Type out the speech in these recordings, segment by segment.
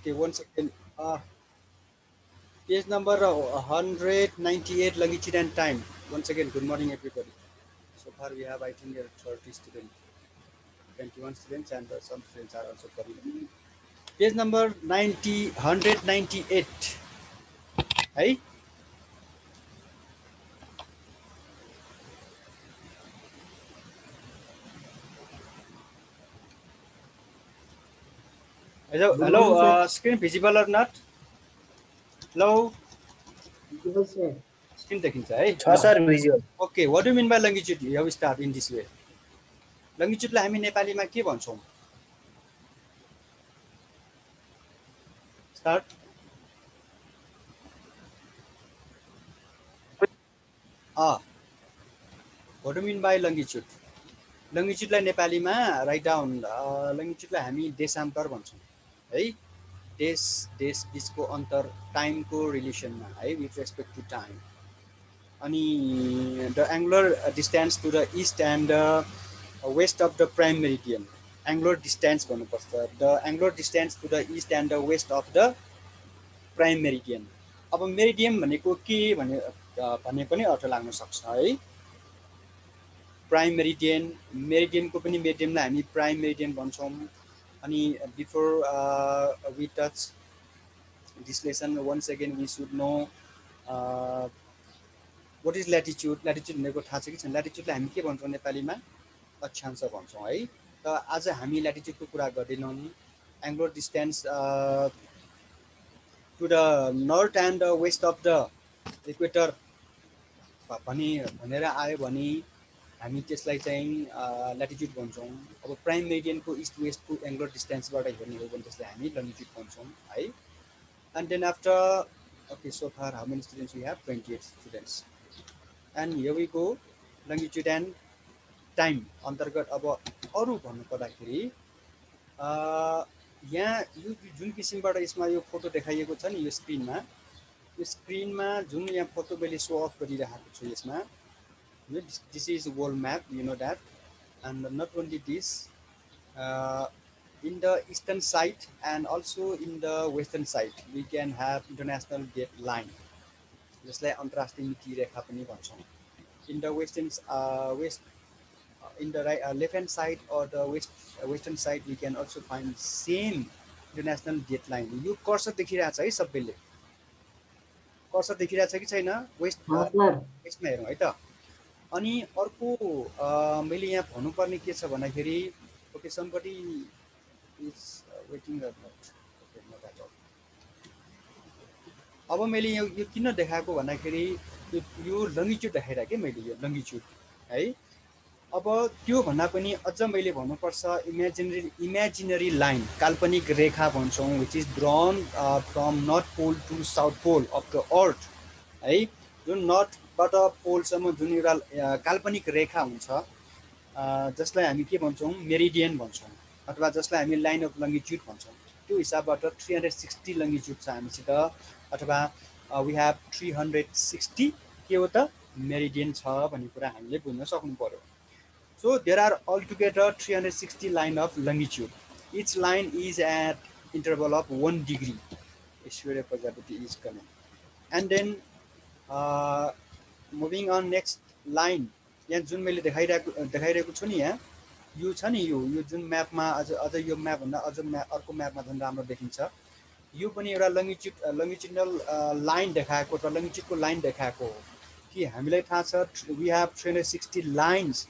Okay, once again, page number 198, longitude and time. Once again, good morning, everybody. So far, we have, I think, 30 students, 21 students, and some students are also coming. Page number 90, 198. Hey? Hello, Good morning, sir. screen visible or not? Hello, Visible, sir. screen देखिन्छ है छ sir visual Okay, what do you mean by longitude? Here we start in this way. Longitude लाई हामी नेपालीमा के भन्छौँ? Start. What do you mean by longitude? Longitude लाई नेपालीमा write down. Longitude लाई हामी देशान्तर भन्छौँ है. देश देश बीचको अन्तर टाइमको रिलेसनमा है with respect to time. अनि the angular distance to the east and west of the prime meridian. Angular distance भन्नुपर्छ. The angular distance to the east and the west of the prime meridian. अब meridian भनेको के भन्ने पनि अर्थ लाग्न सक्छ है. प्राइम मेरिडियन, मेरिडियनको पनि मेरिडियनलाई हामी प्राइम मेरिडियन भन्छौँ. अनि before we touch this lesson once again we should know what is latitude. Latitude भनेको थाहा छ कि छैन? ल्याटिट्युडलाई हामी के भन्छौँ नेपालीमा? अक्षांश भन्छौँ है. त आज हामी ल्याटिट्युडको कुरा गर्दैनौँ. Angular distance to the north and west of the equator भनेर आयो भने हामी त्यसलाई चाहिँ ल्याटिट्युड भन्छौँ. अब प्राइम मेरिडियनको इस्ट वेस्टको एङ्गुलर डिस्टेन्सबाट हेर्ने हो भने त्यसलाई हामी लङ्गिट्युड भन्छौँ है. And then after okay so far how many students we have 28 students and here we go longitude and time अन्तर्गत. अब अरू भन्नु पर्दाखेरि यहाँ यो जुन किसिमबाट यसमा यो फोटो देखाइएको छ नि यो स्क्रिनमा, यो स्क्रिनमा जुन यहाँ फोटो मैले सो अफ गरिरहेको छु यसमा, this is world map, you know that. And not only this, in the eastern side and also in the western side we can have international date line, जसलाई अन्तर्राष्ट्रिय मिति रेखा पनि भन्छौँ. In the western in the left hand side or the western side we can also find same international date line. यो cursor देखिरहेछ है सबैले? Cursor देखिरहेछ कि छैन? वेस्टमा हेरौँ है त. अनि अर्को मैले यहाँ भन्नुपर्ने के छ भन्दाखेरि okay somebody is waiting or not. Okay not at all. अब मैले यो किन देखाएको भन्दाखेरि यो लङ्गिट्युड देखाइरहेको के मैले यो लङ्गिट्युड है. अब त्यो भन्दा पनि अझ मैले भन्नुपर्छ इमेजिनरी लाइन, काल्पनिक रेखा भन्छौँ, which is drawn from north pole to south pole of the earth है. जुन नर्थबाट पोलसम्म जुन एउटा काल्पनिक रेखा हुन्छ जसलाई हामी के भन्छौँ? मेरिडियन भन्छौँ, अथवा जसलाई हामी लाइन अफ लङ्गिट्युड भन्छौँ. त्यो हिसाबबाट 360 लङ्गिट्युड छ हामीसित, अथवा वी हेभ 360 के हो त? मेरिडियन छ भन्ने कुरा हामीले बुझ्न सक्नु पर्यो. So there are altogether 360 line of longitude. Each line is at interval of 1 degree. Surya Prajapati is coming. And then moving on next line. यहाँ जुन मैले देखाइरहेको छु नि, यहाँ यो छ नि, यो जुन म्यापमा अझ यो म्याप भन्दा अझ अर्को म्यापमा झन् राम्रो देखिन्छ. यो पनि एउटा लङ्गिट्युडनल लाइन देखाएको र लङ्गिट्युडको लाइन देखाएको हो कि हामीलाई थाहा छ we have 360 lines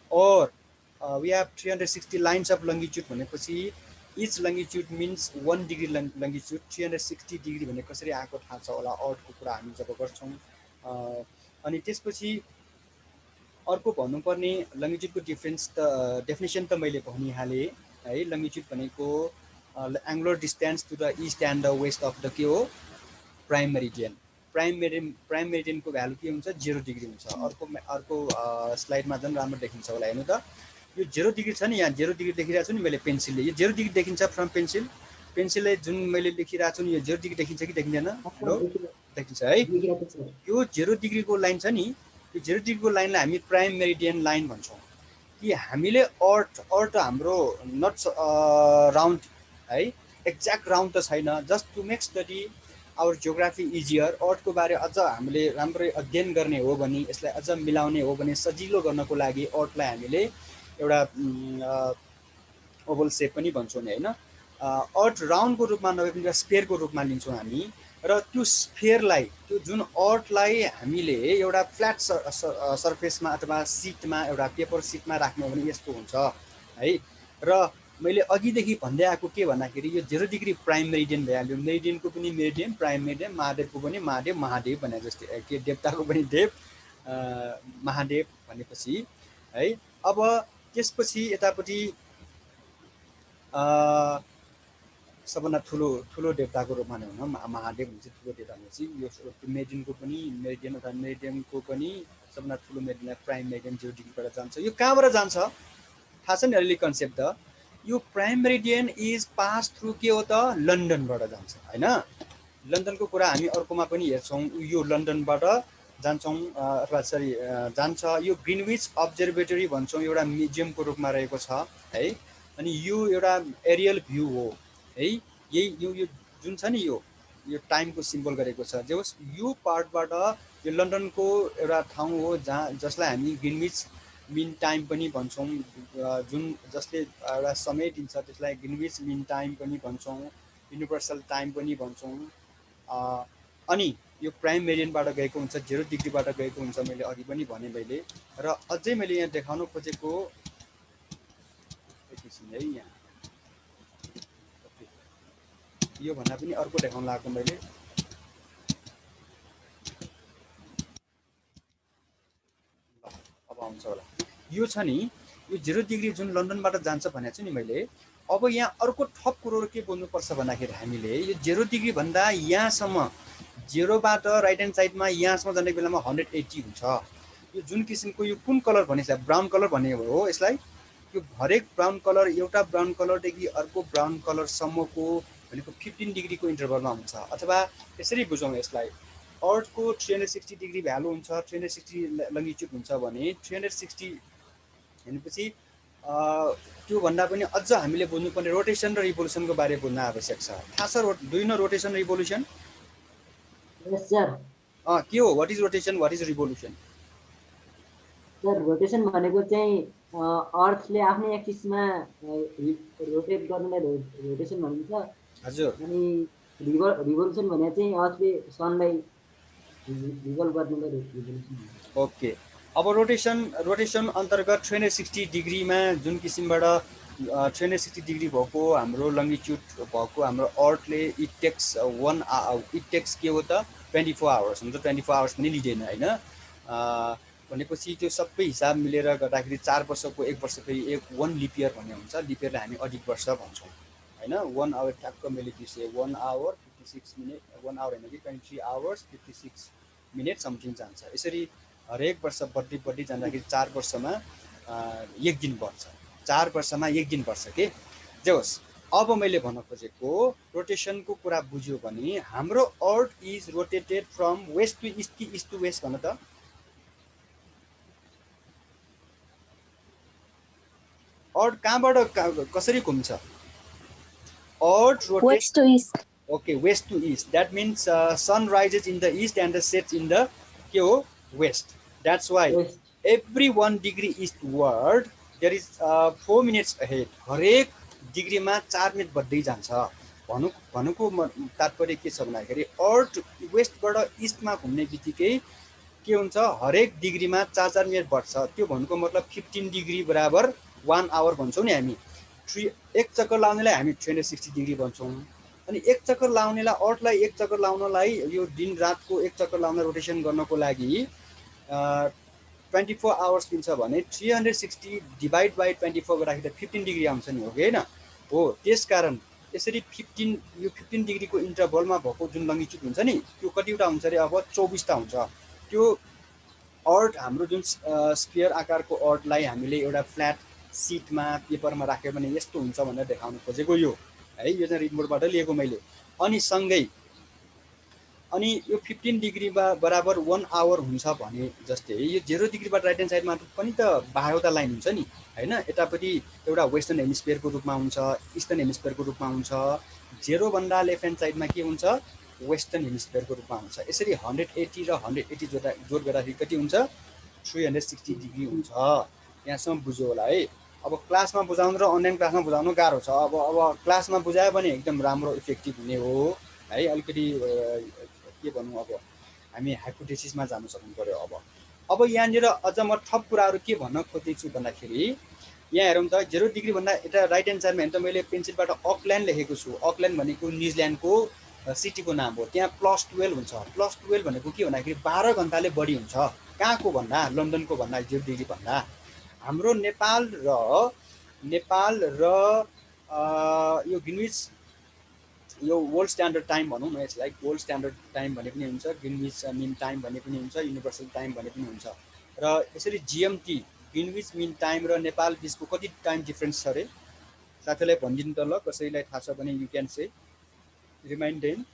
or we have 360 lines of longitude भनेपछि each longitude means 1 degree longitude. 360 degree भने कसरी आएको थाहा छ होला अर्थको कुरा हामी जब गर्छौँ. अनि त्यसपछि अर्को भन्नुपर्ने लङ्गिट्युडको डेफिनेसन त मैले भनिहालेँ है. लङ्गिट्युड भनेको angular distance to the east and the west of the के हो? Prime meridian. प्राइम मेरिडियनको भ्यालु के हुन्छ? 0 डिग्री हुन्छ. अर्को स्लाइडमा झन् राम्रो देखिन्छ होला, हेर्नु त. यो 0 डिग्री छ नि, यहाँ 0 डिग्री देखिरहेको छु नि मैले पेन्सिलले. यो 0 डिग्री देखिन्छ फ्रम पेन्सिलले जुन मैले लेखिरहेको छु नि, यो 0 डिग्री देखिन्छ कि देखिँदैन? देखिन्छ है. यो 0 डिग्रीको लाइन छ नि, यो 0 डिग्रीको लाइनलाई हामी प्राइम मेरिडियन लाइन भन्छौँ. कि हामीले अर्थ हाम्रो नट राउन्ड है, एक्ज्याक्ट राउन्ड त छैन। Just to make study our geography easier, अर्थको बारे अझ हामीले राम्ररी अध्ययन गर्ने हो भने, यसलाई अझ मिलाउने हो भने, सजिलो गर्नको लागि अर्थलाई हामीले एउटा ओभल सेप पनि भन्छौँ नि होइन। अर्थ राउन्डको रूपमा नभए पनि स्फेयरको रूपमा लिन्छौँ हामी, र त्यो स्फेयरलाई, त्यो जुन अर्थलाई हामीले एउटा फ्ल्याट सर्फेसमा अथवा सिटमा, एउटा पेपर सिटमा राख्ने हो भने यस्तो हुन्छ है। र मैले अघिदेखि भन्दै आएको के भन्दाखेरि यो 0 डिग्री प्राइम मेरिडियन भइहाल्यो, मेरिडियनको पनि मेरिडियन, प्राइम मेरिडियन, महादेवको पनि महादेव, महादेव भने जस्तै के देवताको पनि देव, महादेव भनेपछि है। अब त्यसपछि यतापट्टि सबभन्दा ठुलो देवताको रूपमा नै हुन महादेव हुन्छ, ठुलो देवता भनेपछि यो मेरिडियनको पनि मेरिडियन अथवा मेरिडियनको पनि सबभन्दा ठुलो मेरिडियन प्राइम मेरिडियन 0 डिग्रीबाट जान्छ। यो कहाँबाट जान्छ थाहा छ नि अलिअलि कन्सेप्ट त। यो prime meridian is pass through के हो त, लन्डनबाट जान्छ होइन। लन्डनको कुरा हामी अर्कोमा पनि हेर्छौँ, यो लन्डनबाट जान्छौँ अथवा सरी जान्छ। यो ग्रिनविच अब्जर्भेटरी भन्छौँ, एउटा म्युजियमको रूपमा रहेको छ है। अनि यो एउटा एरियल भ्यू हो है। यही यो जुन छ नि यो टाइमको सिम्बल गरेको छ। जे होस् यो पार्टबाट यो लन्डनको एउटा ठाउँ हो जसलाई हामी ग्रिनविच मिन टाइम पनि भन्छौँ, जुन जसले एउटा समय दिन्छ त्यसलाई ग्रिनविच मिन टाइम पनि भन्छौँ, युनिभर्सल टाइम पनि भन्छौँ। अनि यो प्राइम मेरिडियनबाट गएको हुन्छ, 0 डिग्रीबाट गएको हुन्छ, मैले अघि पनि भने मैले। र अझै मैले यहाँ देखाउन खोजेको एकैछिन है, यहाँ यो भन्दा पनि अर्को देखाउन लाग्यो मैले। अब आउँछ होला। यो छ नि यो 0 डिग्री जुन लन्डनबाट जान्छ भनेको छु नि मैले। अब यहाँ अर्को थप कुरो के बोल्नुपर्छ भन्दाखेरि हामीले यो 0 डिग्री भन्दा यहाँसम्म, 0बाट राइट ह्यान्ड साइडमा यहाँसम्म जाने बेलामा 180 हुन्छ। यो जुन किसिमको यो कुन कलर भने ब्राउन कलर भन्ने हो यसलाई। यो हरेक ब्राउन कलर, एउटा ब्राउन कलरदेखि अर्को ब्राउन कलरसम्मको भनेको 15 डिग्रीको इन्टरभलमा हुन्छ। अथवा यसरी बुझौँ यसलाई, अर्थको 360 डिग्री भ्यालु हुन्छ, 360 लङ्गिट्युड हुन्छ भने 360 भनेपछि त्योभन्दा पनि अझ हामीले बुझ्नुपर्ने रोटेसन र रिभोल्युसनको बारे बुझ्न आवश्यक छ। थाहा छ do you know rotation revolution? Yes sir. के हो, what is rotation, what is revolution? Sir rotation भनेको चाहिँ अर्थले आफ्नै एक्सिसमा रोटेट गर्नुलाई रोटेसन भनिन्छ। हजुर। अनि रिभोल्युसन भने चाहिँ अर्थले सनलाई रिभल्भ गर्नुलाई रिभोल्युसन भनिन्छ। ओके। अब रोटेसन अन्तर्गत 360 डिग्रीमा जुन किसिमबाट 360 डिग्री भएको हाम्रो लङ्गिट्युड भएको हाम्रो अर्थले इट टेक्स के हो त 24 आवर्स हुन्छ। 24 आवर्स पनि लिँदैन होइन। भनेपछि त्यो सबै हिसाब मिलेर गर्दाखेरि 4 वर्षको 1 वर्ष फेरि 1 लिप इयर भन्ने हुन्छ। लिप इयरलाई हामी अधिक वर्ष भन्छौँ होइन। 1 आवर ठ्याक्क मैले बिर्सेँ, 1 आवर 56 मिनट, 1 आवर होइन कि 23 आवर्स 56 मिनट समथिङ जान्छ। यसरी हरेक वर्ष बढ्दै जाँदाखेरि 4 वर्षमा 1 दिन बढ्छ। 4 वर्षमा 1 दिन बढ्छ के। जे होस्, अब मैले भन्न खोजेको रोटेसनको कुरा बुझ्यो भने हाम्रो earth is rotated from west to east कि इस्ट टु वेस्ट भन त। अर्थ कहाँबाट कसरी घुम्छ? Earth rotate west to east. Okay, west to east. That means sun rises in the east and the sets in the के हो west. That's why every 1 degree eastward there is 4 minutes ahead. हरेक डिग्रीमा 4 minute बढ्दै जान्छ। भन्नुको तात्पर्य के छ भन्दाखेरि अर्थ वेस्टबाट इस्टमा घुम्ने बित्तिकै के हुन्छ, हरेक डिग्रीमा 4 मिनट बढ्छ। त्यो भन्नुको मतलब 15 डिग्री बराबर 1 आवर भन्छौँ नि हामी। एक चक्कर लाउनेलाई हामी 360 डिग्री भन्छौँ। अनि एक चक्कर लाउनेलाई, अर्थलाई एक चक्कर लाउनलाई, यो दिन रातको एक चक्कर लाउन रोटेसन गर्नको लागि 24 आवर्स लिन्छ भने 360 डिभाइड बाई 24 गर्दाखेरि 15 डिग्री आउँछ नि, हो कि होइन? हो। त्यसकारण यसरी 15 डिग्रीको इन्टरभलमा भएको जुन लङ्गिट्युड हुन्छ नि त्यो कतिवटा हुन्छ अरे? अब 24टा हुन्छ। त्यो अर्थ हाम्रो जुन स्फियर आकारको अर्थलाई हामीले एउटा फ्ल्याट सिटमा पेपरमा राख्यो भने यस्तो हुन्छ भनेर देखाउन खोजेको यो है। यो चाहिँ रिमोटबाट लिएको मैले। अनि सँगै अनि यो 15 डिग्री बराबर 1 आवर हुन्छ भने जस्तै यो 0 डिग्रीबाट राइट ह्यान्ड साइडमा पनि त 12वटा लाइन हुन्छ नि हैन। यतापट्टि एउटा वेस्टर्न हेमिस्फियरको रूपमा हुन्छ, इस्टर्न हेमिस्फियरको रूपमा हुन्छ। 0 भन्दा लेफ्ट ह्यान्ड साइडमा के हुन्छ, वेस्टर्न हेमिस्फियरको रूपमा हुन्छ। यसरी 180 र 180 जोड गर्दाखेरि कति हुन्छ, 360 डिग्री हुन्छ। यहाँसम्म बुझ्यो होला है। अब क्लासमा बुझाउनु र अनलाइन क्लासमा बुझाउनु गाह्रो छ। अब क्लासमा बुझायो भने एकदम राम्रो इफेक्टिभ हुने हो है। अलिकति के भनौँ, अब हामी हाइपोथेसिसमा जानु सक्नु पर्यो। अब यहाँनिर अझ म थप कुराहरू के भन्न खोजेछु भन्दाखेरि, यहाँ हेरौँ त 0 डिग्री भन्दा यता राइट ह्यान्ड साइडमा हेर्नु त मैले पेन्सिलबाट अकल्यान्ड लेखेको छु। अकल्यान्ड भनेको न्युजिल्यान्डको सिटीको नाम हो। त्यहाँ +12 हुन्छ। +12 भनेको के भन्दाखेरि 12 घन्टाले बढी हुन्छ। कहाँको भन्दा, लन्डनको भन्दा, 0 डिग्री भन्दा। हाम्रो नेपाल र यो ग्रिनविच, यो वर्ल्ड स्ट्यान्डर्ड टाइम भनौँ न यसलाई, वर्ल्ड स्ट्यान्डर्ड टाइम भने पनि हुन्छ, ग्रिनविच मिन टाइम भने पनि हुन्छ, युनिभर्सल टाइम भने पनि हुन्छ। र यसरी जिएमटी, ग्रिनविच मिन टाइम र नेपाल बिचको कति टाइम डिफ्रेन्स छ अरे, साथीलाई भनिदिनु त ल, कसैलाई थाहा छ भने you can say, remind them.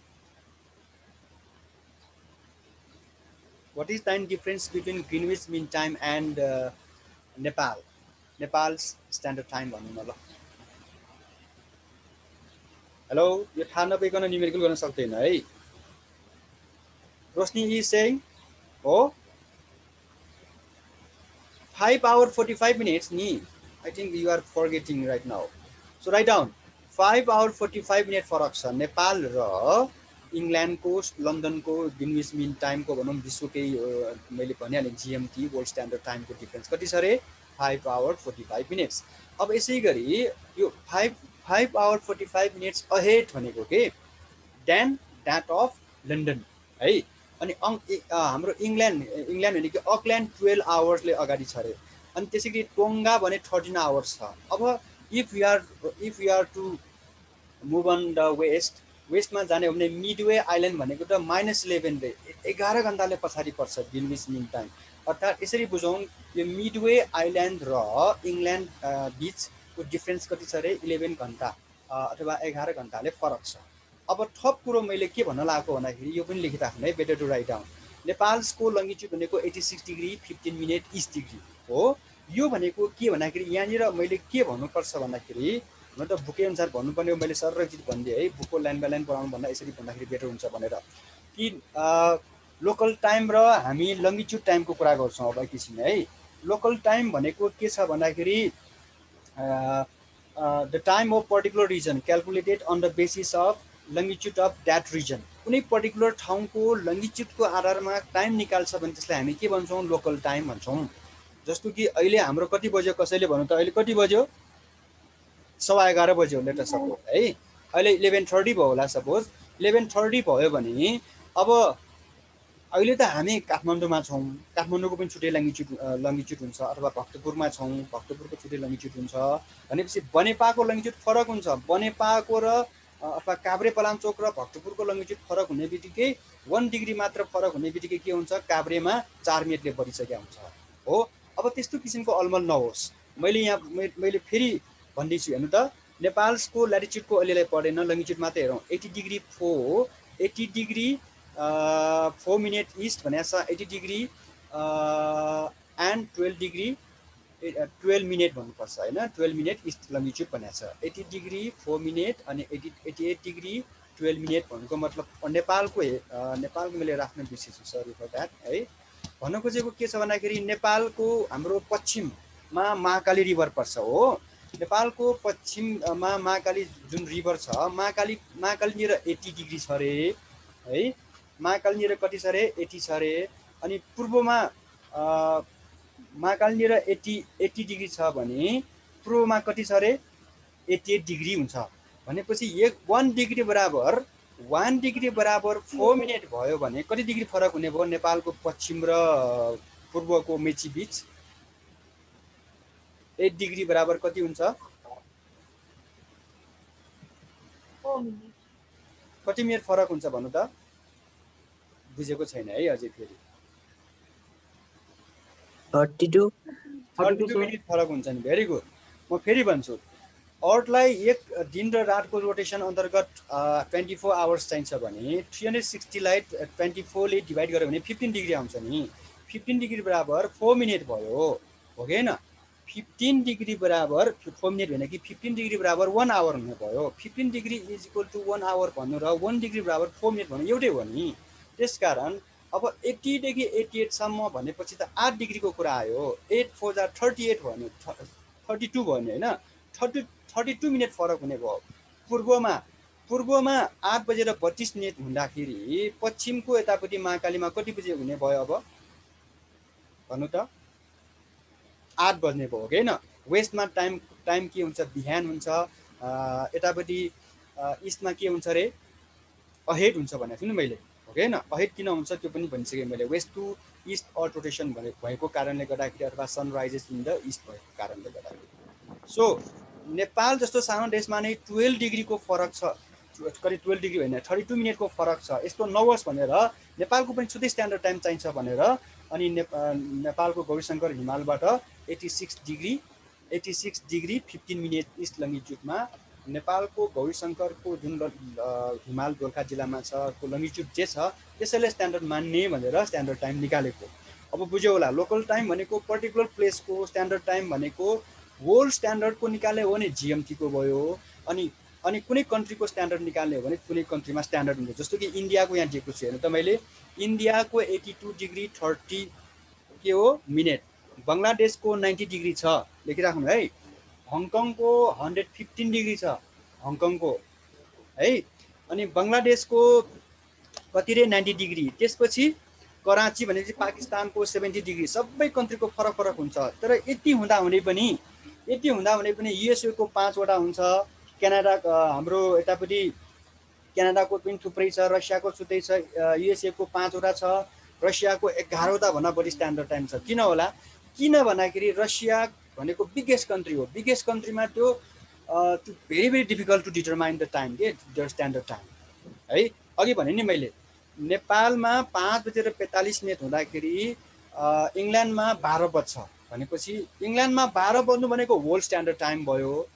What is time difference between Greenwich Mean Time and Nepal's standard time भनौँ न ल। हेलो, यो थाहा नपाइकन न्युमेरिकल गर्न सक्दैन है। रोशनी इज सेइङ हो 5 hour 45 minutes नि। I think you are forgetting right now. So write down 5 hour 45 minute फरक छ नेपाल र इङ्ल्यान्डको लन्डनको ग्रिनविच मिन टाइमको भनौँ विश्वकै मैले भनिहालेँ जिएमटी वर्ल्ड स्ट्यान्डर्ड टाइमको डिफ्रेन्स कति छ अरे, 5 hour 45 minutes। अब यसै गरी यो 5 hour 45 minutes अहेड भनेको के, देन द्याट अफ लन्डन है। अनि हाम्रो इङ्ल्यान्ड भनेको अकल्यान्ड 12 आवर्सले अगाडि छ अरे। अनि त्यसै गरी टोङ्गा भने 13 आवर्स छ। अब if you are to move on the वेस्टमा जाने हो भने मिडवे आइल्यान्ड भनेको त -11 रे 11 घन्टाले पछाडि पर्छ ग्रिनविच मिन टाइम। अर्थात् यसरी बुझौँ, यो मिडवे आइल्यान्ड र इङ्ल्यान्ड बिचको डिफ्रेन्स कति छ अरे, 11 घन्टा अथवा 11 घन्टाले फरक छ। अब थप कुरो मैले के भन्न लागेको भन्दाखेरि यो पनि लेखिराख्नु है, बेटर टु राइट डाउन। नेपालको लङ्गिट्युड भनेको 86 डिग्री 15 मिनट इस्ट डिग्री हो। यो भनेको के भन्दाखेरि यहाँनिर मैले के भन्नुपर्छ भन्दाखेरि, म त बुकै अनुसार भन्नुपर्ने हो, मैले सर एकचोटि भनिदिएँ है, बुकको लाइन बाई लाइन पढाउनु भन्दा यसरी भन्दाखेरि बेटर हुन्छ भनेर। कि लोकल टाइम र हामी लङ्गिट्युड टाइमको कुरा गर्छौँ अब एकैछिन है। लोकल टाइम भनेको के छ भन्दाखेरि the time of particular region calculated on the basis of longitude of that region. कुनै पर्टिकुलर ठाउँको लङ्गिट्युडको आधारमा टाइम निकाल्छ भने त्यसलाई हामी के भन्छौँ, लोकल टाइम भन्छौँ। जस्तो कि अहिले हाम्रो कति बज्यो, कसैले भन्नु त अहिले कति बज्यो, 11:15 बज्यो लेट अस सपोज है। अहिले 11:30 भयो होला सपोज। 11:30 भयो भने अब अहिले त हामी काठमाडौँमा छौँ, काठमाडौँको पनि छुट्टै लङ्गिट्युड हुन्छ, अथवा भक्तपुरमा छौँ, भक्तपुरको छुट्टै लङ्गिट्युड हुन्छ। भनेपछि बनेपाको लङ्गिट्युड फरक हुन्छ। बनेपाको र अथवा काभ्रेपलाञ्चोक र भक्तपुरको लङ्गिट्युड फरक हुने बित्तिकै 1 डिग्री मात्र फरक हुने बित्तिकै के हुन्छ, काभ्रेमा 4 मिनटले बढिसकेको हुन्छ हो। अब त्यस्तो किसिमको अलमल नहोस्। मैले फेरि भन्दैछु हेर्नु त, नेपालको ल्याटिट्युडको अहिलेलाई पढेन, लङ्गिट्युड मात्रै हेरौँ। 80 डिग्री 4 मिनट इस्ट भनेको छ, 80 डिग्री एन्ड 12 डिग्री 12 मिनट भन्नुपर्छ होइन, 12 मिनट इस्ट लङ्गिट्युड भनेको छ। 80 डिग्री 4 मिनट अनि 88 डिग्री 12 मिनट भन्नुको मतलब नेपालको मैले राख्न बिर्सेछु, सरी फर द्याट है। भन्न खोजेको के छ भन्दाखेरि नेपालको हाम्रो पश्चिममा महाकाली रिभर पर्छ हो। नेपालको पश्चिममा महाकाली जुन रिभर छ, महाकालीनिर 80 डिग्री छ अरे है। महाकालीनिर कति छ अरे, 80 छ अरे। अनि पूर्वमा महाकालीनिर 80 डिग्री छ भने पूर्वमा कति छ अरे, 88 डिग्री हुन्छ। भनेपछि 1 डिग्री बराबर 4 मिनट भयो भने कति डिग्री फरक हुने भयो नेपालको पश्चिम र पूर्वको मेची बिच, 8 डिग्री बराबर कति हुन्छ, कति मिनट फरक हुन्छ भन्नु त, बुझेको छैन है अझै फेरि। 32 मिनट फरक हुन्छ नि। Very good. म फेरि भन्छु, अर्थलाई एक दिन र रातको रोटेसन अन्तर्गत 24 आवर्स चाहिन्छ भने 360लाई 24ले डिभाइड गर्यो भने 15 डिग्री आउँछ नि। 15 डिग्री बराबर 4 मिनट भयो, हो कि होइन? 15 डिग्री बराबर 4 मिनट होइन कि 15 डिग्री बराबर 1 आवर हुने भयो। 15 degree is equal to 1 hour भन्नु र 1 डिग्री बराबर 4 मिनट भन्नु एउटै हो नि। त्यसकारण अब 80 देखि 88 सम्म भनेपछि त 8 डिग्रीको कुरा आयो। 8 4 जा 38 भन्यो, 32 भन्यो होइन, 32 मिनट फरक हुने भयो। पूर्वमा 8 बजेर 32 मिनट हुँदाखेरि पश्चिमको यतापट्टि महाकालीमा कति बजे हुने भयो अब भन्नु त? 8 बज्ने भयो, होइन? वेस्टमा टाइम के हुन्छ? बिहान हुन्छ। यतापट्टि इस्टमा के हुन्छ अरे? अहेड हुन्छ भनेको छु नि मैले, हो कि होइन? अहेड किन हुन्छ त्यो पनि भनिसकेँ मैले। West to east earth rotation भएको कारणले गर्दाखेरि अथवा सनराइजेस इन द इस्ट भएको कारणले गर्दाखेरि। सो नेपाल जस्तो सानो देशमा नै 12 डिग्रीको फरक छ, करिब 12 डिग्री होइन 32 मिनटको फरक छ। यस्तो नहोस् भनेर नेपालको पनि छुट्टै स्ट्यान्डर्ड टाइम चाहिन्छ भनेर अनि नेपालको गौरीशङ्कर हिमालबाट 86 डिग्री 15 मिनट इस्ट लङ्गिट्युडमा नेपालको गौरीशङ्करको जुन हिमाल गोर्खा जिल्लामा छ को लङ्गिट्युड जे छ त्यसैले स्ट्यान्डर्ड मान्ने भनेर स्ट्यान्डर्ड टाइम निकालेको। अब बुझ्यो होला, लोकल टाइम भनेको पर्टिकुलर प्लेसको स्ट्यान्डर्ड टाइम भनेको वर्ल्ड स्ट्यान्डर्डको निकाल्ने हो भने जिएमटीको भयो। अनि कुनै कन्ट्रीको स्ट्यान्डर्ड निकाल्ने हो भने कुनै कन्ट्रीमा स्ट्यान्डर्ड हुन्छ। जस्तो कि इन्डियाको यहाँ दिएको छु हेर्नु त मैले, इन्डियाको 82 डिग्री 30 के हो मिनट, बङ्गलादेशको 90 डिग्री छ, लेखिराख्नु है। हङकङको 115 डिग्री छ हङकङको है। अनि बङ्गलादेशको कति रे 90 डिग्री। त्यसपछि कराची भनेपछि पाकिस्तानको 70 डिग्री। सबै कन्ट्रीको फरक फरक हुन्छ। तर यति हुँदा हुने पनि युएसएको 5 वटा हुन्छ, क्यानाडा हाम्रो यतापट्टि क्यानाडाको पनि थुप्रै छ, रसियाको छुट्टै छ, युएसएको 5 वटा छ, रसियाको 11 वटा भन्दा बढी स्ट्यान्डर्ड टाइम छ। किन होला? किन भन्दाखेरि रसिया भनेको बिगेस्ट कन्ट्री हो। बिगेस्ट कन्ट्रीमा त्यो very very difficult to determine the time के द स्ट्यान्डर्ड टाइम है। अघि भने नि मैले नेपालमा 5 बजेर 45 मिनट हुँदाखेरि इङ्ल्यान्डमा 12 बज्छ भनेपछि इङ्ल्यान्डमा 12 बज्नु भनेको वर्ल्ड स्ट्यान्डर्ड टाइम भयो।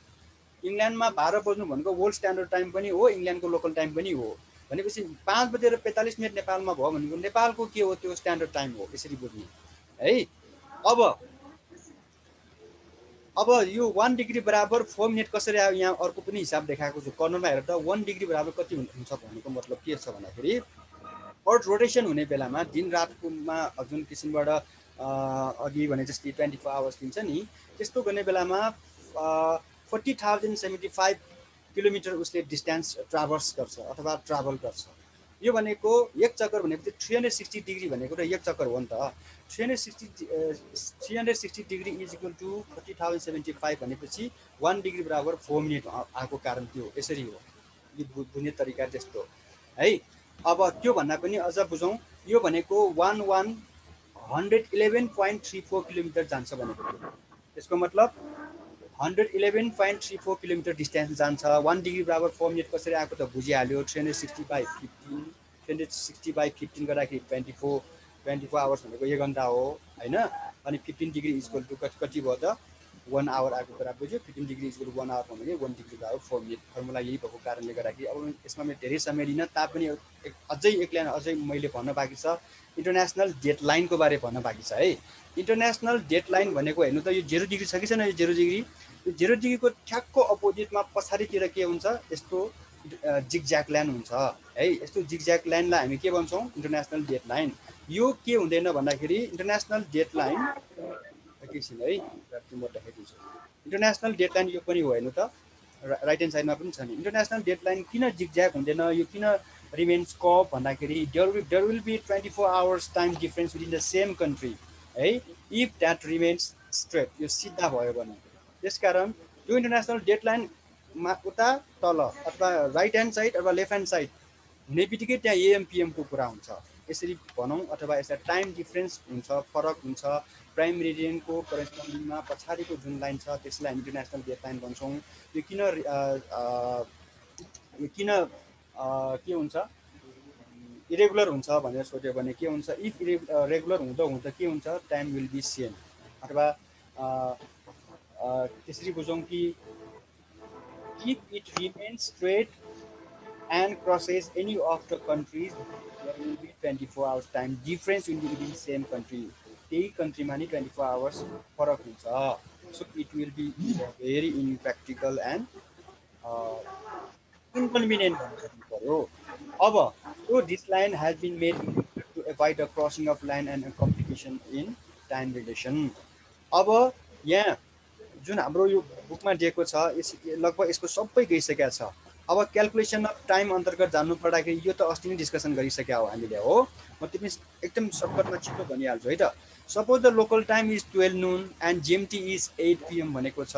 इङ्ल्यान्डमा 12 बज्नु भनेको वर्ल्ड स्ट्यान्डर्ड टाइम पनि हो, इङ्ल्यान्डको लोकल टाइम पनि हो। भनेपछि 5 बजेर 45 मिनट नेपालमा भयो भनेको नेपालको के हो? त्यो स्ट्यान्डर्ड टाइम हो। यसरी बुझ्नु है। अब यो 1 डिग्री बराबर 4 मिनट कसरी आयो? यहाँ अर्को पनि हिसाब देखाएको छु, कर्नरमा हेर त। 1 डिग्री बराबर कति हुन्छ भनेको मतलब के छ भन्दाखेरि अर्थ रोटेसन हुने बेलामा दिन रातकोमा जुन किसिमबाट अघि भने जस्तै 24 आवर्स दिन्छ नि, त्यस्तो गर्ने बेलामा 40,075 किलोमिटर उसले डिस्टेन्स ट्राभर्स गर्छ अथवा ट्राभल गर्छ। यो भनेको एक चक्कर भनेको 360 डिग्री भनेको त एक चक्कर हो नि त। 360 डिग्री इज इक्वल टु 40,075 भनेपछि 1 डिग्री बराबर 4 मिनट आएको कारण त्यो यसरी हो। यो बुझ्ने तरिका त्यस्तो है। अब त्यो भन्दा पनि अझ बुझौँ। यो भनेको 111.34 किलोमिटर जान्छ भनेको। त्यसको मतलब 111.34 किलोमिटर डिस्टेन्स जान्छ। 1 डिग्री बराबर 4 मिनट कसरी आएको त बुझिहाल्यो। 360/15 गर्दाखेरि 24 आवर्स भनेको 1 घन्टा हो होइन। अनि 15 डिग्री इक्वल टु कति भयो त? 1 आवर आएको कुरा बुझ्यो। 15 डिग्री इक्वल टु 1 आवर भने 1 डिग्री बराबर 4 मिनट। फर्मुला यही भएको कारणले गर्दाखेरि अब यसमा मैले धेरै समय लिन तापनि अझै एक लाइन अझै मैले भन्न बाँकी छ। इन्टरनेसनल डेट लाइनको बारे भन्न बाँकी छ है। इन्टरनेसनल डेट लाइन भनेको हेर्नु त, यो 0 डिग्री छ कि छैन? यो 0 डिग्री, यो 0 डिग्रीको ठ्याक्क अपोजिटमा पछाडितिर के हुन्छ? यस्तो जिगज्याग लाइन हुन्छ है। यस्तो जिगज्याग लाइनलाई हामी के भन्छौँ? International date line. यो के हुँदैन भन्दाखेरि इन्टरनेसनल डेट लाइन एकैछिन है, इन्टरनेसनल डेट लाइन यो पनि हो हेर्नु त, राइट ह्यान्ड साइडमा पनि छ नि। इन्टरनेसनल डेट लाइन किन जिगज्याग हुँदैन? यो किन रिमेन्स कप भन्दाखेरि there will be 24 hours time difference within the same country है, इफ द्याट रिमेन्स स्ट्रेट, यो सिधा भयो भने। त्यसकारण यो इन्टरनेसनल डेट लाइनमा उता तल अथवा राइट ह्यान्ड साइड अथवा लेफ्ट ह्यान्ड साइड हुने बित्तिकै त्यहाँ एएमपिएमको कुरा हुन्छ यसरी भनौँ। अथवा यसलाई टाइम डिफरेन्स हुन्छ, फरक हुन्छ। प्राइम मेरिडियनको करेस्पोन्डिङमा पछाडिको जुन लाइन छ त्यसलाई हामी इन्टरनेसनल डेट लाइन भन्छौँ। यो किन के हुन्छ? इरेगुलर हुन्छ भनेर सोध्यो भने के हुन्छ? इफ रेगुलर हुँदा के हुन्छ? Time will be same. अथवा त्यसरी बुझौँ कि If it remains straight and crosses any of the countries, there will be 24 hours time difference within same country. त्यही कन्ट्रीमा नि 24 hours फरक हुन्छ. So it will be very impractical and inconvenient भन्नु सक्नु पर्यो. अब so this line has been made to avoid the crossing of line and complication in time relation. अब यहाँ जुन हाम्रो यो बुकमा दिएको छ लगभग यसको सबै गइसकेको छ. अब क्याल्कुलेसन अफ टाइम अन्तर्गत जान्नु पर्दाखेरि यो त अस्ति नै डिस्कसन गरिसक्या हो हामीले हो. म तिमी एकदम सर्टकटमा छिटो भनिहाल्छु है त. Suppose the local time is 12 noon and GMT is 8 PM भनेको छ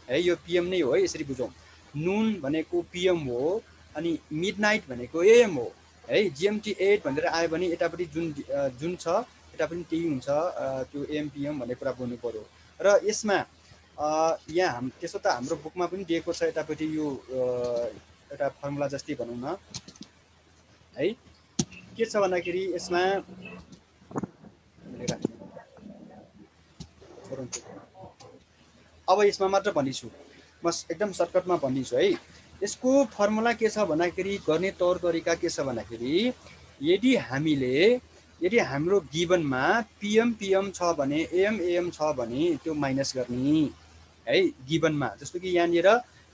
है. यो PM नै हो है, यसरी बुझौँ. नुन भनेको PM हो अनि मिडनाइट भनेको AM हो है. GMT 8 भनेर आयो भने यतापट्टि जुन छ यता पनि त्यही हुन्छ. त्यो AM PM भन्ने कुरा बुझ्नु पर्यो. र यसमा यहाँ त्यसो त हाम्रो बुकमा पनि दिएको छ यतापट्टि यो एउटा फर्मुला जस्तै भनौँ न है. के छ भन्दाखेरि यसमा अब यसमा मात्र भनिछु, म एकदम सर्टकटमा भनिदिन्छु है. यसको फर्मुला के छ भन्दाखेरि गर्ने तौर तरिका के छ भन्दाखेरि यदि हाम्रो गिभनमा PM छ भने AM छ भने त्यो माइनस गर्ने है गिभनमा. जस्तो कि यहाँनिर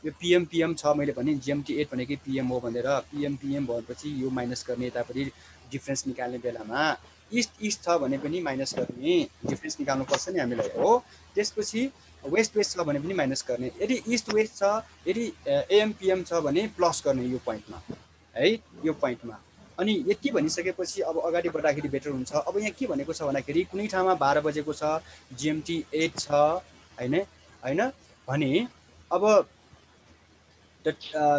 यो PM छ मैले भने GMT 8 भनेकै PM हो भनेर PM भएपछि यो माइनस गर्ने यतापट्टि डिफ्रेन्स निकाल्ने बेलामा. इस्ट छ भने पनि माइनस गर्ने, डिफ्रेन्स निकाल्नु पर्छ नि हामीलाई हो. त्यसपछि वेस्ट छ भने पनि माइनस गर्ने. यदि इस्ट वेस्ट छ, यदि AM PM छ भने प्लस गर्ने यो पोइन्टमा है, यो पोइन्टमा. अनि यति भनिसकेपछि अब अगाडि बढ्दाखेरि बेटर हुन्छ. अब यहाँ के भनेको छ भन्दाखेरि कुनै ठाउँमा 12 बजेको छ, GMT 8 छ हैन भने अब द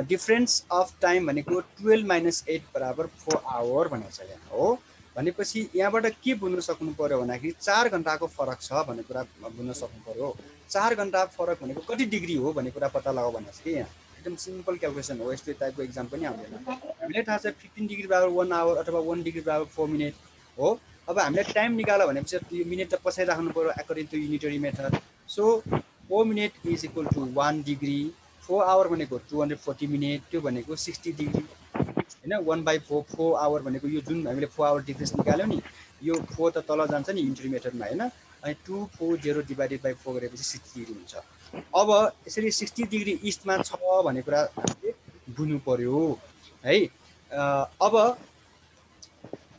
डिफरेन्स अफ टाइम भनेको 12 - 8 बराबर 4 आवर भनेको छ यहाँ हो. भनेपछि यहाँबाट के बुझ्न सक्नु पर्यो भन्दाखेरि 4 घण्टाको फरक छ भन्ने कुरा बुझ्न सक्नु पर्यो. 4 घण्टा फरक भनेको कति डिग्री हो भन्ने कुरा पत्ता लगाऊ भनेको छ कि यहाँ. एकदम सिम्पल क्यालकुलेसन हो. यस्तो टाइपको एक्जाम पनि आउँदैन. हामीलाई थाहा छ 15 डिग्री बराबर 1 आवर अथवा 1 डिग्री बराबर 4 मिनट हो. अब हामीले टाइम निकाल्यो भनेपछि यो मिनट त पछाडि राख्नु पर्यो according to unitary method. So 4 minute is equal to 1 degree. 4 hour भनेको 240 मिनट, त्यो भनेको 60 डिग्री हैन. 1/4 4 आवर भनेको यो जुन हामीले 4 आवर डिफ्रेन्स निकाल्यो नि, यो 4 त तल जान्छ नि युनिटरी मेथडमा हैन. अनि 240 डिभाइडेड बाइ 4 गरेपछि 60 डिग्री हुन्छ. अब यसरी 60 डिग्री इस्टमा छ भन्ने कुरा हामीले बुझ्नु पर्यो है.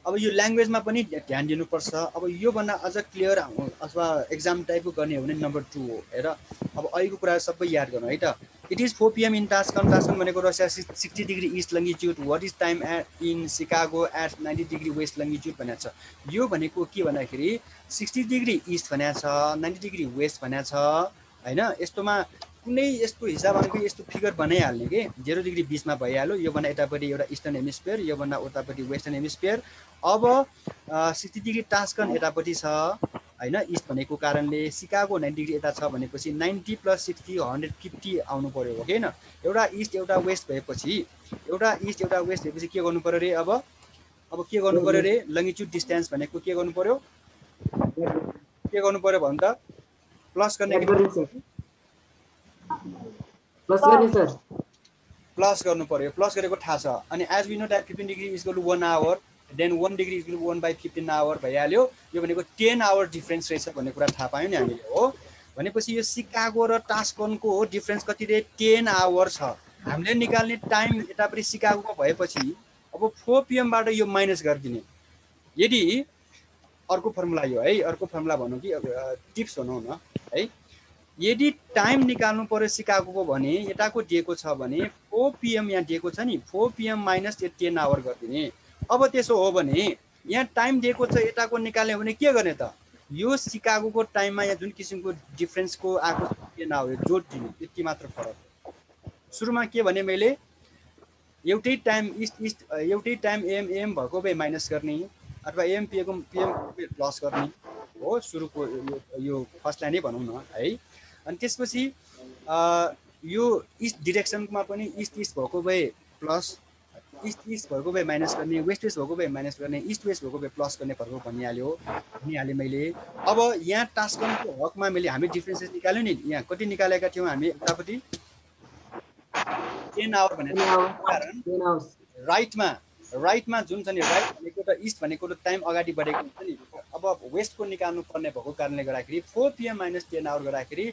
अब यो ल्याङ्ग्वेजमा पनि ध्यान दिनुपर्छ. अब योभन्दा अझ क्लियर अथवा एक्जाम टाइपको गर्ने हो भने नम्बर 2 हो. हेर अब अहिलेको कुरा सबै याद गर्नु है त. It is 4 PM in Tashkent. Tashkent भनेको Russia 60 degree east longitude. What is time in Chicago at 90 degree west longitude भनेको छ. यो भनेको के भन्दाखेरि 60 डिग्री इस्ट भनेको छ, 90 डिग्री वेस्ट भनेको छ हैन. यस्तोमा कुनै यस्तो हिसाब भनेको यस्तो फिगर बनाइहाल्ने के 0 डिग्री बिचमा भइहाल्यो. यो भन्दा यतापट्टि एउटा इस्टर्न हेमिस्फियर, यो भन्दा उतापट्टि वेस्टर्न हेमिस्फियर. अब 60 डिग्री टास्कन यतापट्टि छ हैन इस्ट भनेको कारणले. सिकागो 90 डिग्री यता छ भनेपछि 90 + 60 150 आउनु पर्यो हो हैन. एउटा इस्ट एउटा वेस्ट भएपछि के गर्नु पर्यो रे. अब के गर्नु पर्यो रे. लङ्गिट्युड डिस्टेन्स भनेको के गर्नु पर्यो भन्दा प्लस गर्ने प्लस गर्नु पर्यो. प्लस गरेको थाहा छ. अनि as we know that 15 degree is equal to 1 hour, then 1 degree is equal to 1/15 hour भइहाल्यो. यो भनेको 10 आवर डिफरेन्स रहेछ भन्ने कुरा थाहा पायौँ नि हामीले हो. भनेपछि यो सिकागो र टास्कनको डिफरेन्स कति रे 10 आवर छ. हामीले निकाल्ने टाइम यतापट्टि सिकागोको भएपछि अब 4 PM बाट यो माइनस गरिदिने. यदि अर्को फर्मुला यो है, अर्को फर्मुला भनौँ कि टिप्स भनौँ न है. यदि टाइम निकाल्नु पर्यो सिकागोको भने यताको दिएको छ भने 4 PM यहाँ दिएको छ नि, 4 PM माइनस 10 आवर गरिदिने. अब त्यसो हो भने यहाँ टाइम दिएको छ यताको निकाल्ने भने के गर्ने त. यो सिकागोको टाइममा यहाँ जुन किसिमको डिफरेन्सको आएको 10 आवर जोड दिने, यति मात्र फरक. सुरुमा के भने मैले एउटै टाइम इस्ट एउटै टाइम AM भएको भए माइनस गर्ने अथवा AM PM प्लस गर्ने हो. सुरुको यो फर्स्ट लाइनै भनौँ न है. अनि त्यसपछि यो इस्ट डिरेक्सनमा पनि इस्ट भएको भए प्लस, इस्ट भएको भए माइनस गर्ने, वेस्ट भएको भए माइनस गर्ने, इस्ट वेस्ट भएको भए प्लस गर्ने भएको भनिहालेँ मैले. अब यहाँ टास्कनको हकमा हामीले हामी डिफ्रेन्सेस निकाल्यौँ नि. यहाँ कति निकालेका थियौँ हामी उतापट्टि 10 आवर भनेको 10 hours. कारण 10 hours. राइटमा जुन छ नि राइट भनेको त इस्ट भनेको त टाइम अगाडि बढेको हुन्छ नि अब वेस्टको निकाल्नु पर्ने भएको कारणले गर्दाखेरि 4 PM - 10 आवर गर्दाखेरि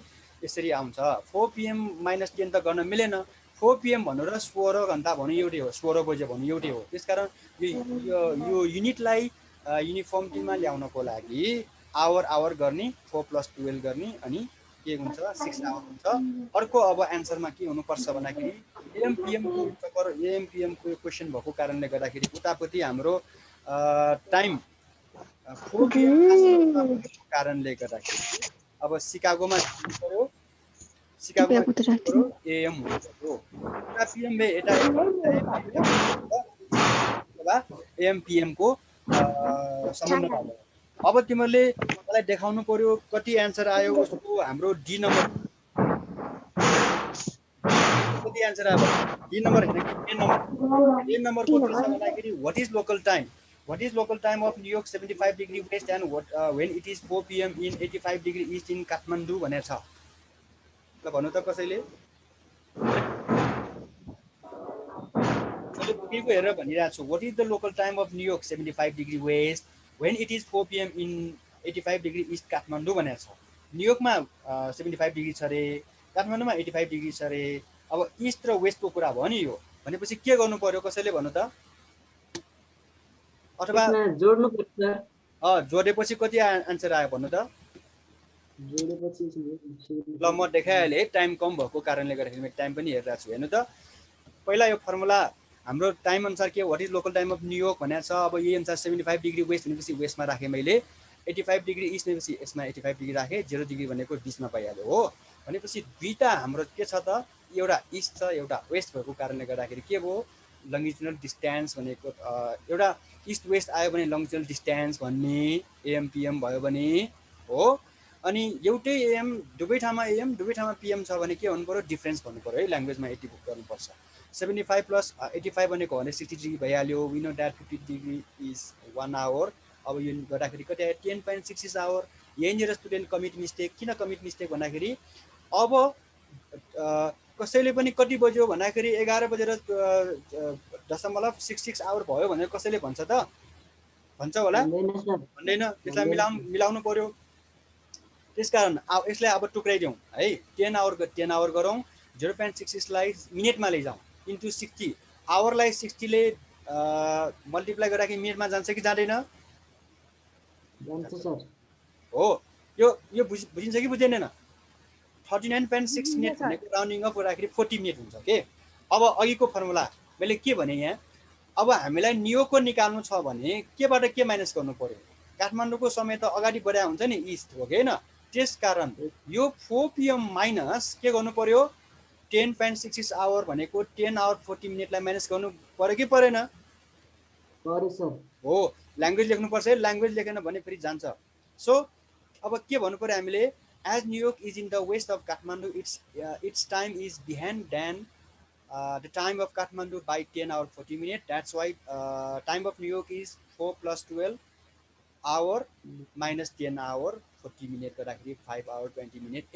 यसरी आउँछ 4 PM - 10 त गर्न मिलेन 4 PM भन्नु र 16 घन्टा भन्नु एउटै हो 16 बजे भन्नु एउटै हो त्यसकारण यो युनिटलाई युनिफर्मिटीमा ल्याउनको लागि आवर गर्ने 4 + 12 गर्ने अनि के हुन्छ 6 आवर हुन्छ अर्को अब एन्सरमा के हुनुपर्छ भन्दाखेरि एएमपिएम को क्वेसन भएको कारणले गर्दाखेरि उतापट्टि हाम्रो टाइम 4 PM कारणले गर्दाखेरि अब सिकागोमा पर्यो एएम हुनुपर्यो उता पिएम बे एटा एएमपिएम को सम्बन्ध भयो अब तिमीहरूले मलाई देखाउनु पर्यो कति एन्सर आयो उसको हाम्रो डी नम्बर कति एन्सर आयो डी नम्बर हैन कि ए नम्बरको के छ भन्दाखेरि what is local time of New York 75 degree waste and when it is 4 PM in 85 degree east in Kathmandu भनेर छ ल भन्नु त कसैले बुकेको हेरेर भनिरहेको छु what is the local time of New York 75 degree west when it is 4 PM in 85 degree east Kathmandu भनेर छ न्युयोर्कमा 75 डिग्री छ रे काठमाडौँमा 85 डिग्री छ रे अब इस्ट र वेस्टको कुरा भयो नि यो भनेपछि के गर्नु पर्यो कसैले भन्नु त अथवा जोड्नु पर्छ जोडेपछि कति आन्सर आयो भन्नु त जोडेपछि ल म देखाइहालेँ टाइम कम भएको कारणले गर्दाखेरि मैले टाइम पनि हेरिरहेको छु हेर्नु त पहिला यो फर्मुला हाम्रो टाइम अनुसार के what is local time of New York भनेको छ अब यही अनुसार 75 डिग्री वेस्ट भनेपछि वेस्टमा राखेँ मैले 85 डिग्री इस्ट भनेपछि यसमा 85 डिग्री राखेँ 0 डिग्री भनेको बिचमा पाइहाल्यो हो भनेपछि दुईटा हाम्रो के छ त एउटा इस्ट छ एउटा वेस्ट भएको कारणले गर्दाखेरि के भयो लङ्गिट्युडनल डिस्टेन्स भनेको एउटा इस्ट वेस्ट आयो भने लङ्गिट्युडनल डिस्टेन्स भन्ने एएमपिएम भयो भने हो अनि एउटै एएम दुवै ठाउँमा एएम दुवै ठाउँमा पिएम छ भने के भन्नु पर्यो डिफरेन्स भन्नु पर्यो है ल्याङ्ग्वेजमा 80 बुक गर्नुपर्छ 75 + 85 भनेको 160 डिग्री भइहाल्यो we know that 50 degree is 1 hour अब यो गर्दाखेरि कति आयो 10.66 आवर यहीँनिर स्टुडेन्ट कमिट मिस्टेक किन कमिट मिस्टेक भन्दाखेरि अब कसैले पनि कति बज्यो भन्दाखेरि 11 बजेर दशमलव 66 आवर भयो भनेर कसैले भन्छ त भन्छ होला भन्दैन त्यसलाई मिलाउनु पर्यो त्यसकारण यसलाई अब टुक्राइदिउँ है 10 आवर गरौँ 0.66 लाई मिनेटमा लैजाउँ इन्टु 60 आवरलाई 60 ले मल्टिप्लाई गर्दाखेरि मिनेटमा जान्छ कि जाँदैन जान्छ सर हो यो बुझिन्छ कि बुझिँदैन 39.6 मिनेट भनेको राउन्डिङ अफ गर्दाखेरि 40 मिनेट हुन्छ के अब अघिको फर्मुला मैले के भने यहाँ अब हामीलाई न्युयोर्कको निकाल्नु छ भने केबाट के माइनस गर्नु पर्यो काठमाडौँको समय त अगाडि बढाए हुन्छ नि इस्ट हो कि हैन त्यसकारण यो 4 PM माइनस के गर्नु पर्यो 10.66 आवर भनेको 10 आवर 40 मिनेटलाई माइनस गर्नु पर्यो कि परेन पर्यो सर हो ल्याङ्ग्वेज लेख्नुपर्छ है ल्याङ्ग्वेज लेखेन भने फेरि जान्छ सो अब के भन्नु पर्यो हामीले as New York is in the west of Kathmandu its time is behind than the time of Kathmandu by 10 hour 40 minutes that's why time of New York is 4 + 12 hour minus 10 hour 40 minutes गर्दाखेरि 5 hour 20 minutes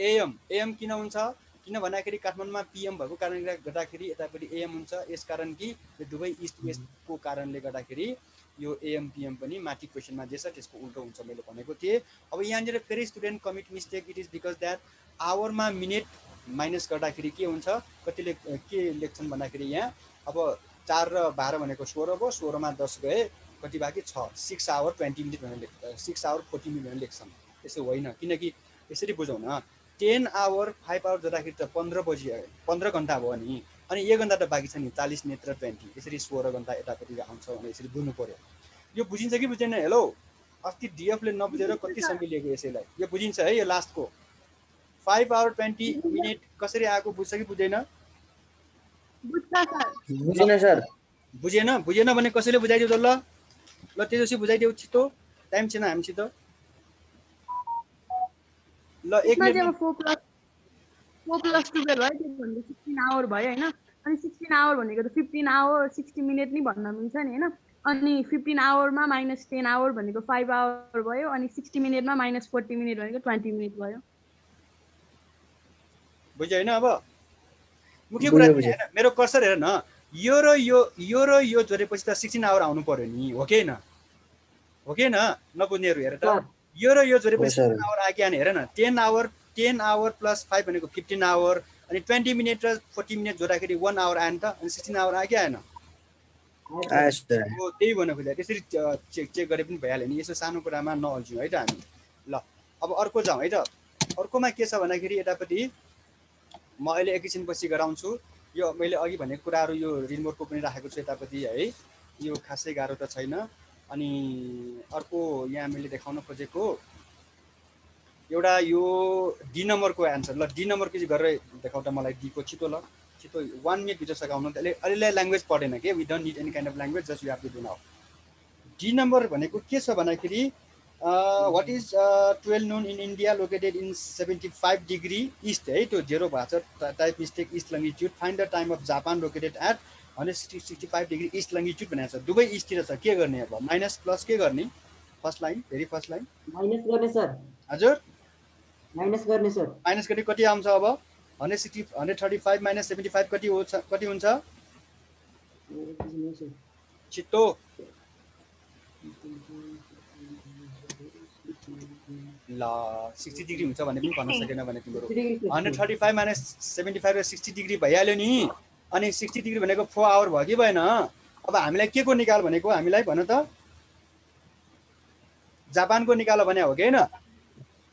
am किन हुन्छ किन भन्दाखेरि काठमाडौँमा PM भएको कारणले गर्दाखेरि यतापट्टि एएम हुन्छ यसकारण कि यो दुवै इस्ट वेस्टको कारणले गर्दाखेरि यो एएम पीएम पनि माथि क्वेसनमा जे छ त्यसको उल्टो हुन्छ मैले भनेको थिएँ अब यहाँनिर फेरि student commit mistake it is because that आवरमा मिनेट माइनस गर्दाखेरि के हुन्छ कतिले के लेख्छन् भन्दाखेरि यहाँ अब 4 र 12 भनेको 16 भयो 16 मा 10 गए कति बाँकी 6 आवर 20 मिनट भनेर 6 आवर 40 मिनट भनेर लेख्छन् त्यसो होइन किनकि यसरी बुझौँ न 10 आवर 5 आवर गर्दाखेरि त 15 घन्टा भयो नि अनि 1 घन्टा त बाँकी छ नि 40 मिनट र 20 यसरी 16 घन्टा यतापट्टि आउँछ भने यसरी बुझ्नु पर्यो यो बुझिन्छ कि बुझ्दैन हेलो अस्ति डिएफले नबुझेर कति समय लिएको यसैलाई यो बुझिन्छ है यो लास्टको 5 आवर 20 मिनट कसरी आएको बुझ्छ कि बुझ्दैन बुझिन सर बुझेन भने कसैले बुझाइदियो त ल त्यसपछि बुझाइदेऊ छिटो टाइम छैन हामीसित ल 1 मिनेट 4 + 12 भयो त्यो भन्दा 16 आवर भयो हैन अनि 16 आवर भनेको त 15 आवर 60 मिनेट नि भन्न मिल्छ नि हैन अनि 15 आवरमा -10 आवर भनेको 5 आवर भयो अनि 60 मिनेटमा -40 मिनेट भनेको 20 मिनेट भयो बुझ्यो हैन अब मुख्य कुरा चाहिँ हैन मेरो कर्सर हेर न यो र यो जोडेपछि त 16 आवर आउनु पर्यो नि हो कि हैन नबुझ्नेहरु हेर त यो र यो जोडेपछि 16 आवर आके अनि हेर न 10 आवर प्लस 5 भनेको 15 आवर अनि 20 मिनेट र 40 मिनेट जोड्दाखेरि 1 आवर आएन त अनि 16 आवर आयो कि आएन हो त्यही भन्न खोजे त्यसरी चेक गरे पनि भइहाल्यो नि यसो सानो कुरामा नअल्झ्यौँ है त हामी ल अब अर्को जाउँ है त अर्कोमा के छ भन्दाखेरि यतापट्टि म अहिले एकैछिनपछि गराउँछु यो मैले अघि भनेको कुराहरू यो रिमोटको पनि राखेको छु यतापट्टि है यो खासै गाह्रो त छैन अनि अर्को यहाँ मैले देखाउन खोजेको एउटा यो डी नम्बरको एन्सर ल डी नम्बर के गरेर देखाउ त मलाई डी को छिटो 1 मिनट भित्र सकाउनु अहिले ल्याङ्ग्वेज पढेन के we don't need any kind of language just you have to do now the number भनेको के छ भन्दाखेरि what is 12 noon in India located in 75 degree east है त्यो 0 भएको छ type mistake east longitude find the time of Japan located at 165 degree east longitude भनेको छ दुवै ईस्ट तिर छ के गर्ने अब माइनस प्लस के गर्ने first line very first line minus गर्ने सर हजुर माइनस गर्ने सर माइनस गरे कति आउँछ अब 135 माइनस 75 कति हुन्छ छिटो ल 60 डिग्री हुन्छ भने पनि भन्न सकेन भने तिम्रो 135 माइनस 75 र 60 डिग्री भइहाल्यो नि अनि 60 डिग्री भनेको 4 आवर भयो कि भएन अब हामीलाई के को निकाल भनेको हामीलाई भन त जापानको निकाल भने हो कि हैन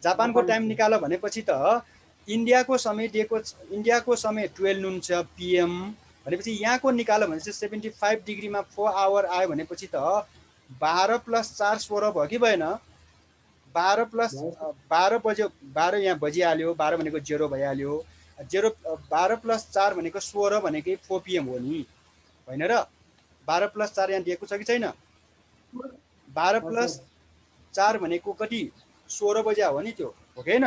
जापानको टाइम निकाल भनेपछि त इन्डियाको समय 12 नुन छ पीएम भनेपछि यहाँको निकाल भनेपछि 75 डिग्रीमा 4 आवर आयो भनेपछि त 12 + 4 16 भयो कि भएन 12 + 12 बज्यो 12 यहाँ बजिहाल्यो 12 भनेको 0 भइहाल्यो 12 + 4 भनेको 16 भनेकै 4 पीएम हो नि हैन र 12 + 4 यहाँ दिएको छ कि छैन 12 + 4 भनेको कति 16 बजे हो नि त्यो हो कि हैन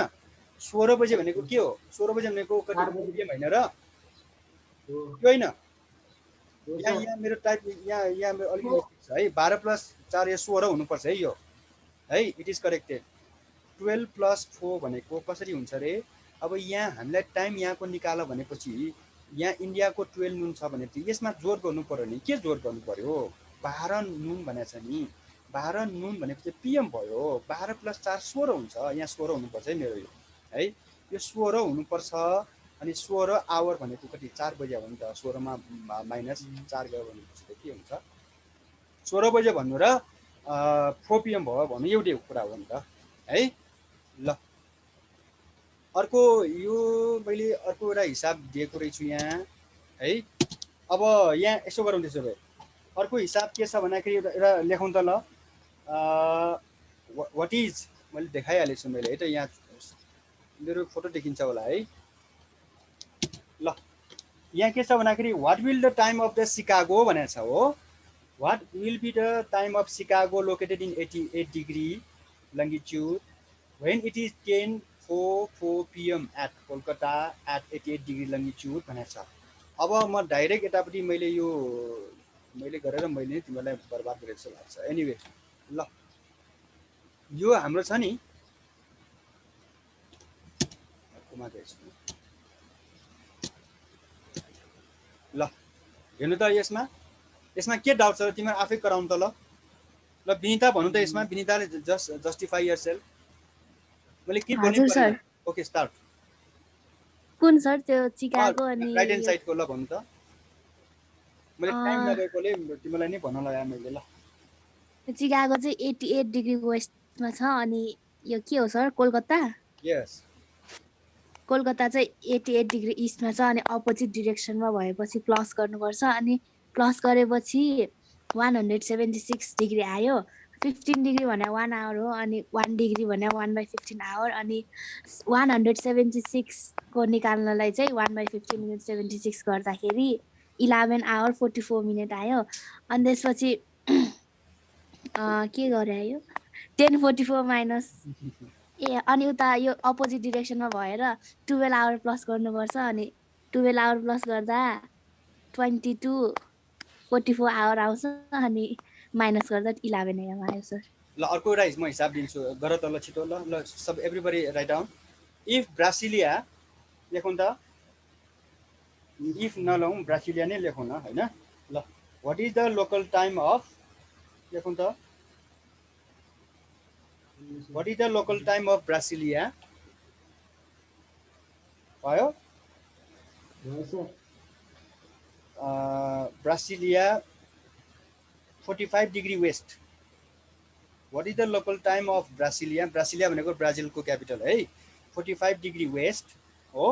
16 बजे भनेको के हो 16 बजे भनेको कति पीएम हैन र त्यो हैन यहाँ मेरो टाइप यहाँ मेरो अलिकति मिस्टेक छ है 12 + 4 यो 16 हुनुपर्छ है यो है इट इज करेक्टेड 12 + 4 भनेको कसरी हुन्छ रे अब यहाँ हामीलाई टाइम यहाँको निकाल भनेपछि यहाँ इन्डियाको 12 नुन छ भने यसमा जोड गर्नु पर्यो नि के जोड गर्नु पर्यो 12 नुन भनेको छ नि 12 नुन भनेपछि पीएम भयो 12 + 4 16 हुन्छ यहाँ 16 हुनुपर्छ है मेरो यो है यो 16 हुनुपर्छ अनि 16 आवर भनेको कति 4 बजे हो नि त 16 मा माइनस 4 गयो भनेपछि के हुन्छ 16 बजे भन्नु र 4 पीएम भयो भन्नु एउटै कुरा हो नि त है ल अर्को यो मैले अर्को एउटा हिसाब दिएको रहेछु यहाँ है अब यहाँ यसो गरौँ त्यसो भए अर्को हिसाब के छ भन्दाखेरि एउटा लेखौँ त ल व्हाट इज मैले देखाइहालेको छु मैले है त यहाँ मेरो फोटो देखिन्छ होला है ल यहाँ के छ भन्दाखेरि what will the time of the Chicago भनेको छ हो what will be the time of Chicago located in 88 degree longitude when it is 10:04 PM at Kolkata at 88 degree longitude भनेको छ अब म डाइरेक्ट यतापट्टि मैले गरेर मैले तिमीलाई बर्बाद गरेको जस्तो लाग्छ एनीवे ल यो हाम्रो छ नि अर्कोमा गएछु ल हेर्नु त यसमा के डाउट छ तिमीहरू आफै गराउनु त ल विनिता भन्नु त यसमा विनिताले जस्टिफाई योरसेल्फ मैले के भन्नु पर्यो ओके स्टार्ट कुन सर त्यो चिकागो अनि राइट ह्यान्ड साइडको ल भन्नु त मैले टाइम नगएकोले तिमीलाई नै भन्न लगाए मैले ल चिकागो चाहिँ 88 डिग्री वेस्टमा छ अनि यो के हो सर कोलकाता यस कोलकाता चाहिँ 88 डिग्री इस्टमा छ अनि अपोजिट डिरेक्सनमा भएपछि प्लस गर्नुपर्छ अनि प्लस गरेपछि 176 डिग्री आयो 15 डिग्री भने 1 आवर हो अनि 1 डिग्री भने 1/15 आवर अनि 176 को निकाल्नलाई चाहिँ 1/15 मिनट 76 गर्दाखेरि 11 आवर 44 मिनट आयो अनि त्यसपछि के गरे आयो 10:44 माइनस अनि उता यो अपोजिट डिरेक्सनमा भएर 12 आवर प्लस गर्नुपर्छ अनि 12 आवर प्लस गर्दा 22:44 आवर आउँछ अनि माइनस गर्दा 11 AM आयो सर ल अर्को एउटा म हिसाब दिन्छु गर त ल छिटो ल सब everybody write down if Brasilia लेखौँ त इफ नलौँ ब्रासिलिया नै लेखौँ न हैन ल what is the local time of लेखौँ त what is the local time of Brasilia भयो भयो sir Brasilia 45 degree west what is the local time of Brasilia Brasilia भनेको ब्राजिलको क्यापिटल है 45 डिग्री वेस्ट हो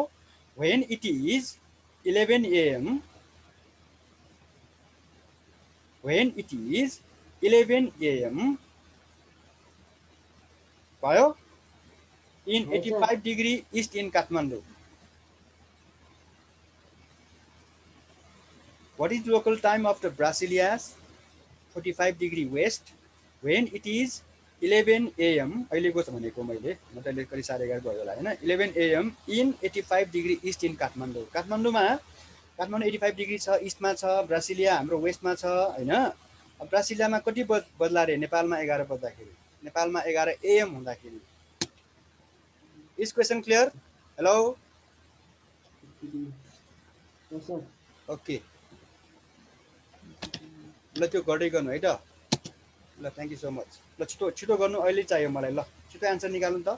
when it is 11 a.m. when it is 11 a.m. भयो in 85 degree east in Kathmandu. What is local time of the Brasilia's 45 degree west when it is 11 a.m. अहिलेको छ भनेको मैले म त करिब 11:30 भयो होला हैन 11 a.m. in 85 degree east in Kathmandu. काठमाडौँमा 85 डिग्री छ इस्टमा छ ब्रासिलिया हाम्रो वेस्टमा छ हैन ब्रासिलियामा कति बज्ला रे नेपालमा 11 बज्दाखेरि नेपालमा 11 am हुँदाखेरि is question clear hello yes sir okay ल त्यो गर्दै गर्नु है त ल थ्यांक यू सो मच ल छिटो छिटो गर्नु अहिले चाहियो मलाई ल छिटो आन्सर निकाल्नु त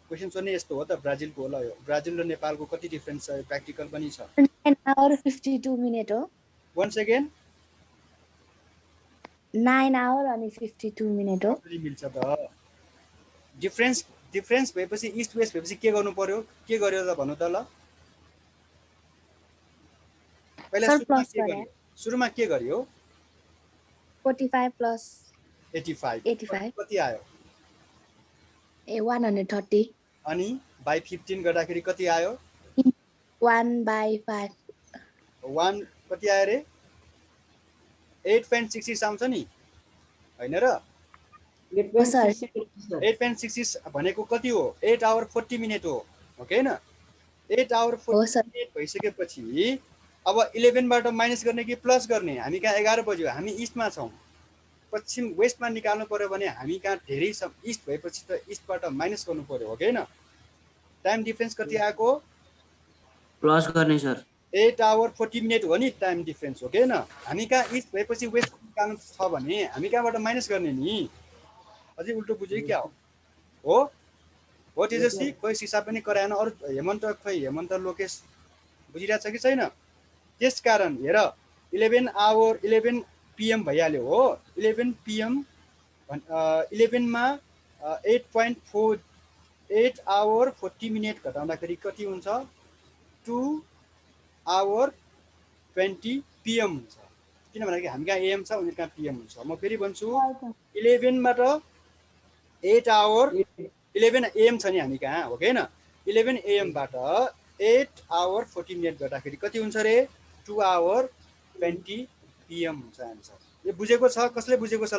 क्वेशन सोध्ने यस्तो हो त ब्राजिलको हो ल यो ब्राजिल र नेपालको कति डिफरेन्स छ प्र्याक्टिकल पनि छ 9 hours 52 minute हो वन्स अगेन 9 hour अनि 52 minute हो कसरी मिल्छ त डिफरेन्स भएपछि इस्ट वेस्ट भएपछि के गर्नु पर्यो के गर्यो त भन्नु त ल पहिला सर सुरुमा प्लस के गरे गर्यो सुरुमा के गर्यो 45 plus 85 85 कति आयो ए 130 अनि बाइ 15 गर्दाखेरि कति आयो 1/5 1 कति आयो रे 8.66 आउँछ नि हैन र 8.66 भनेको कति हो 8 hour 40 minute हो ओके न 8 hour 40 minute भइसकेपछि अब 11 बाट माइनस गर्ने कि प्लस गर्ने हामी कहाँ 11 बज्यो हामी इस्टमा छौं पश्चिम वेस्टमा निकाल्नु पर्यो भने हामी कहाँ धेरै इस्ट भएपछि त इस्टबाट माइनस गर्नु पर्यो हो हैन टाइम डिफरेन्स कति आएको प्लस गर्ने सर 8 hour 40 minute हो नि टाइम डिफरेन्स हो हैन हामी कहाँ इस्ट भएपछि वेस्ट निकाल्नु छ भने हामी कहाँबाट माइनस गर्ने नि अझै उल्टो बुझ्यो क्या हो तेजस्वी खोइ सिसा पनि कराएन अरु हेमन्त लोकेश बुझिरहेछ कि छैन त्यसकारण हेर 11 hour 11 PM भइहाल्यो हो 11 PM 11 मा 8 hour 40 minute घटाउँदाखेरि कति हुन्छ 2 hour 20 PM हुन्छ किनभने हामी कहाँ AM छ उनीहरु कहाँ PM हुन्छ म फेरि भन्छु 11 बाट 8 hour 11 AM छ नि हामी कहाँ हो हैन 11 AM बाट 8 hour 40 minute गर्दाखेरि कति हुन्छ रे 2 hour 20 PM हुन्छ आन्सर यो बुझेको छ कसले बुझेको छ